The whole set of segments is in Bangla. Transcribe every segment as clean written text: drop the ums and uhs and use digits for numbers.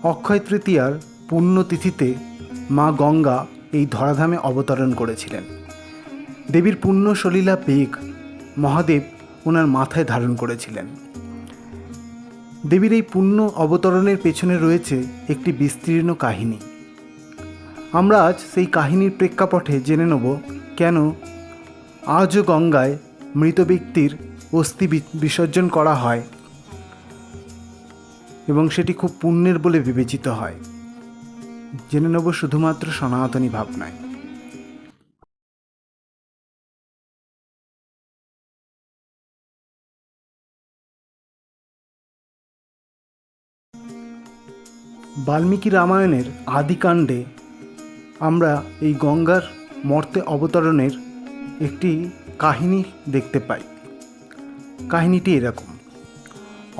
অক্ষয় তৃতীয়ার পুণ্যতিথিতে মা গঙ্গা এই ধরাধামে অবতরণ করেছিলেন। দেবীর পুণ্য সলীলা বেগ মহাদেব ওনার মাথায় ধারণ করেছিলেন। দেবীর এই পুণ্য অবতরণের পেছনে রয়েছে একটি বিস্তীর্ণ কাহিনী। আমরা আজ সেই কাহিনীর প্রেক্ষাপটে জেনে নেব কেন আজও গঙ্গায় মৃত ব্যক্তির অস্থি বিসর্জন করা হয় এবং সেটি খুব পুণ্যের বলে বিবেচিত হয়। জেনে নেব শুধুমাত্র সনাতনী ভাবনায়। বাল্মীকি রামায়ণের আদিকাণ্ডে আমরা এই গঙ্গার মর্তে অবতরণের একটি কাহিনী দেখতে পাই। কাহিনীটি এরকম: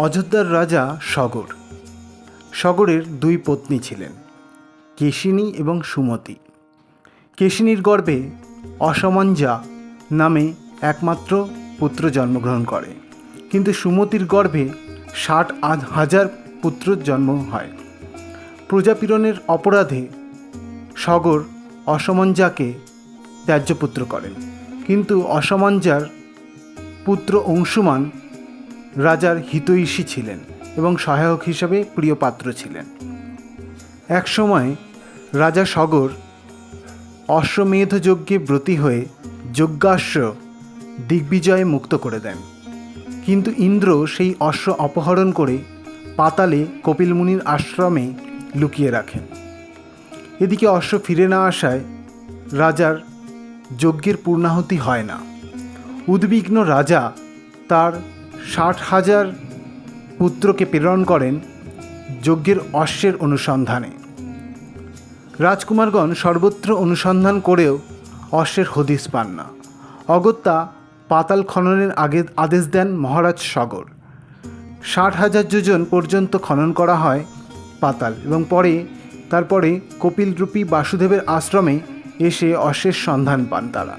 অযোধ্যার রাজা সগর। সগরের দুই পত্নী ছিলেন, কেশিনী এবং সুমতি। কেশিনীর গর্ভে অসমঞ্জা নামে একমাত্র পুত্র জন্মগ্রহণ করে, কিন্তু সুমতির গর্ভে 60,000 পুত্র জন্ম হয়। প্রজাপীড়নের অপরাধে সগর অসমঞ্জাকে ত্যায্যপুত্র করেন, কিন্তু অসমঞ্জার পুত্র অংশুমান রাজার হিতৈষী ছিলেন এবং সহায়ক হিসাবে প্রিয় পাত্র ছিলেন। এক সময় রাজা সগর অশ্বমেধ যজ্ঞে ব্রতী হয়ে যজ্ঞাশ্ব দিগ্বিজয়ে মুক্ত করে দেন, কিন্তু ইন্দ্র সেই অশ্ব অপহরণ করে পাতালে কপিল মুনির আশ্রমে লুকিয়ে রাখেন। এদিকে অশ্ব ফিরে না আসায় রাজার যজ্ঞের পূর্ণাহুতি হয় না। উদ্বিগ্ন রাজা তার 60,000 পুত্রকে প্রেরণ করেন যজ্ঞের অশ্বের অনুসন্ধানে। রাজকুমারগণ সর্বত্র অনুসন্ধান করেও অশ্বের হদিস পান না। অগত্যা পাতাল খননের আদেশ দেন মহারাজ সগর। 60,000 যোজন পর্যন্ত খনন করা হয় পাতাল, এবং তারপরে কপিলরূপী বাসুদেবের আশ্রমে এসে অশ্বের সন্ধান পান তারা।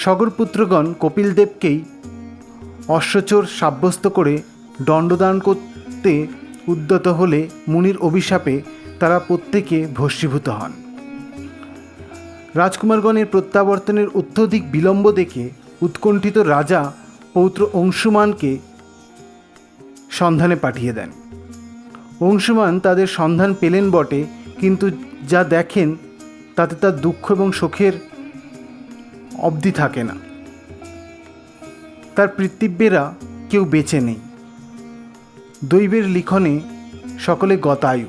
সগরপুত্রগণ কপিলদেবকেই অশ্বচোর সাব্যস্ত করে দণ্ডদান করতে উদ্যত হলে মুনির অভিশাপে তারা প্রত্যেকে ভস্মীভূত হন। রাজকুমারগণের প্রত্যাবর্তনের অত্যধিক বিলম্ব দেখে উৎকণ্ঠিত রাজা পৌত্র অংশুমানকে সন্ধানে পাঠিয়ে দেন। অংশুমান তাদের সন্ধান পেলেন বটে, কিন্তু যা দেখেন তাতে তার দুঃখ এবং শোকের অবধি থাকে না। তার পিতৃব্যেরা কেউ বেঁচে নেই। দৈবের লিখনে সকলে গতায়ু।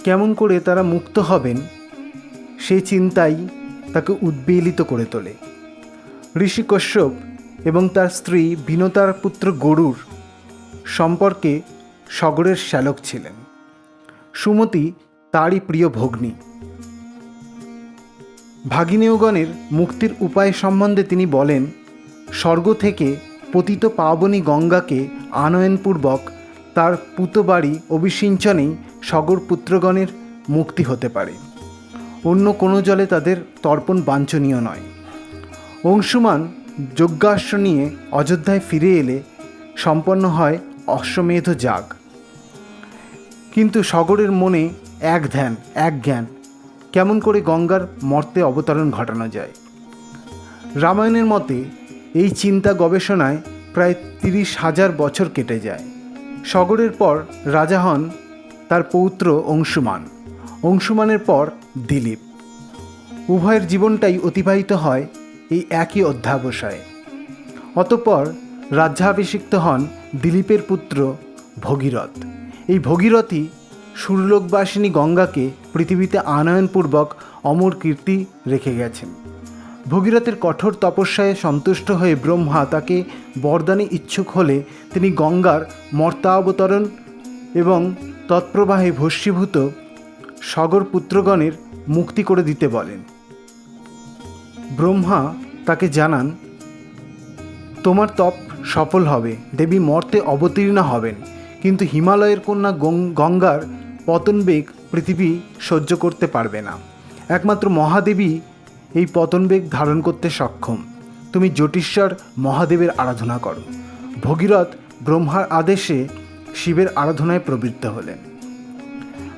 কেমন করে তারা মুক্ত হবেন সেই চিন্তাই তাকে উদ্বেলিত করে তোলে। ঋষি কশ্যপ এবং তার স্ত্রী বিনতার পুত্র গরুর সম্পর্কে সগরের শ্যালক ছিলেন। সুমতি তারই প্রিয় ভগ্নী। ভাগিনেয়গণের মুক্তির উপায় সম্বন্ধে তিনি বলেন, স্বর্গ থেকে পতিত পাবনী গঙ্গাকে আনয়নপূর্বক তার পুতবাড়ি অভিষিঞ্চনেই সগর পুত্রগণের মুক্তি হতে পারে। অন্য কোনো জলে তাদের তর্পণ বাঞ্ছনীয় নয়। অংশুমান যজ্ঞাশ্ব নিয়ে অযোধ্যায় ফিরে এলে সম্পন্ন হয় অশ্বমেধ যাগ। কিন্তু সগরের মনে এক ধ্যান এক জ্ঞান, কেমন করে গঙ্গার মর্তে অবতরণ ঘটানো যায়। রামায়ণের মতে এই চিন্তা গবেষণায় প্রায় 30,000 বছর কেটে যায়। সগরের পর রাজা হন তার পৌত্র অংশুমান। অংশুমানের পর দিলীপ। উভয়ের জীবনটাই অতিবাহিত হয় এই একই অধ্যাবসায়ে। অতঃপর রাজ্যাভিষিক্ত হন দিলীপের পুত্র ভগীরথ। এই ভগীরথই সুরলোকবাসিনী গঙ্গাকে পৃথিবীতে আনয়নপূর্বক অমর কীর্তি রেখে গেছেন। ভগীরথের কঠোর তপস্যায় সন্তুষ্ট হয়ে ব্রহ্মা তাকে বরদানে ইচ্ছুক হলে তিনি গঙ্গার মর্তাবতরণ এবং তৎপ্রবাহে ভস্মীভূত সগর পুত্রগণের মুক্তি করে দিতে বলেন। ব্রহ্মা তাকে জানান, তোমার তপ সফল হবে, দেবী মর্তে অবতীর্ণ হবেন, কিন্তু হিমালয়ের কন্যা গঙ্গার পতনবেগ পৃথিবী সহ্য করতে পারবে না। একমাত্র মহাদেবী এই পতনবেগ ধারণ করতে সক্ষম। তুমি জ্যোতিষ্বর মহাদেবের আরাধনা করো। ভগীরথ ব্রহ্মার আদেশে শিবের আরাধনায় প্রবৃত্ত হলেন।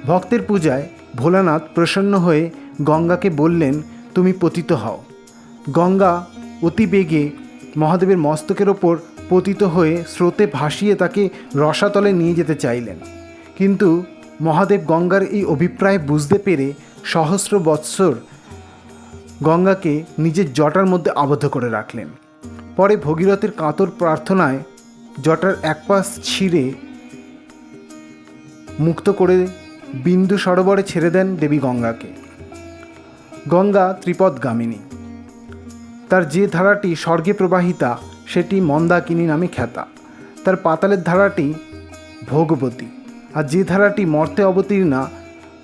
ভক্তের পূজায় ভোলানাথ প্রসন্ন হয়ে গঙ্গাকে বললেন, তুমি পতিত হও। গঙ্গা অতি বেগে মহাদেবের মস্তকের ওপর পতিত হয়ে স্রোতে ভাসিয়ে তাকে রসাতলে নিয়ে যেতে চাইলেন, কিন্তু মহাদেব গঙ্গার এই অভিপ্রায় বুঝতে পেরে সহস্র বৎসর গঙ্গাকে নিজের জটার মধ্যে আবদ্ধ করে রাখলেন। পরে ভগীরথের কাতর প্রার্থনায় জটার এক পাশ ছিঁড়ে মুক্ত করে বিন্দু সরোবরে ছেড়ে দেন দেবী গঙ্গাকে। গঙ্গা ত্রিপদগামিনী। তার যে ধারাটি স্বর্গে প্রবাহিতা সেটি মন্দাকিনী নামে খ্যাতা। তার পাতালের ধারাটি ভোগবতী, আর যে ধারাটি মর্তে অবতীর্ণা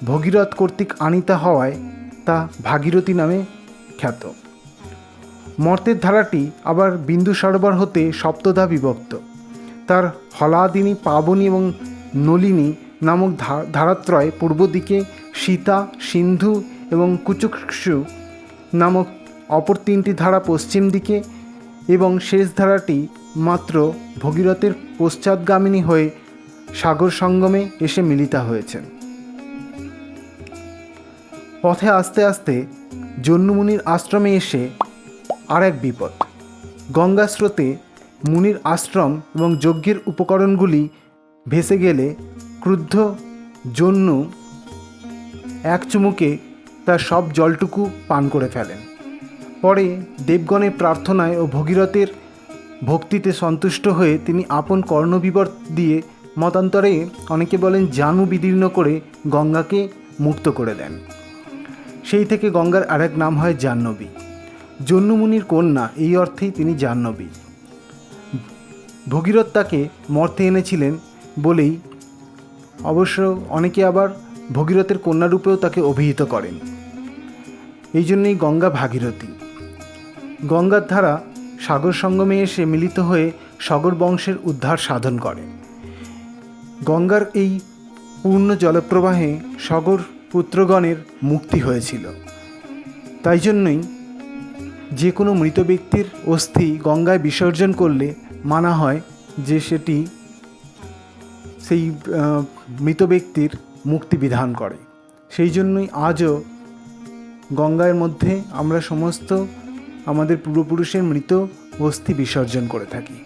ভগীরথ কর্তৃক আনিতা হওয়ায় তা ভাগীরথী নামে খ্যাত। মর্তের ধারাটি আবার বিন্দু সরোবর হতে সপ্তধা বিভক্ত। তার হলাদিনী, পাবনী এবং নলিনী নামক ধারাত্রয় পূর্ব দিকে, সীতা, সিন্ধু এবং কুচক্ষু নামক অপর তিনটি ধারা পশ্চিম দিকে, এবং শেষ ধারাটি মাত্র ভগীরথের পশ্চাৎগামিনী হয়ে সাগর সঙ্গমে এসে মিলিতা হয়েছেন। পথে আস্তে আস্তে জন্যমুনির আশ্রমে এসে আর এক বিপদ। গঙ্গা স্রোতে মুনির আশ্রম এবং যজ্ঞের উপকরণগুলি ভেসে গেলে ক্রুদ্ধ জন্যু এক চুমুকে তার সব জলটুকু পান করে ফেলেন। পরে দেবগণের প্রার্থনায় ও ভগীরথের ভক্তিতে সন্তুষ্ট হয়ে তিনি আপন কর্ণবিবর দিয়ে, মতান্তরে অনেকে বলেন জানু বিদীর্ণ করে, গঙ্গাকে মুক্ত করে দেন। সেই থেকে গঙ্গার আরেক নাম হয় জাহ্নবী। জন্যমুনির কন্যা, এই অর্থেই তিনি জাহ্নবী। ভগীরথ তাকে মর্তে এনেছিলেন বলেই অবশ্য অনেকে আবার ভগীরথের কন্যারূপেও তাকে অভিহিত করেন। এই জন্যই গঙ্গা ভাগীরথী। গঙ্গার ধারা সাগর সঙ্গমে এসে মিলিত হয়ে সগর বংশের উদ্ধার সাধন করে। গঙ্গার এই পূর্ণ জলপ্রবাহে সগর পুত্রগণের মুক্তি হয়েছিল। তাই জন্যই যে কোনো মৃত ব্যক্তির অস্থি গঙ্গায় বিসর্জন করলে মানা হয় যে সেটি সেই মৃত ব্যক্তির মুক্তি বিধান করে। সেই জন্যই আজও গঙ্গার মধ্যে আমরা সমস্ত আমাদের পূর্বপুরুষের মৃত অস্থি বিসর্জন করে থাকি।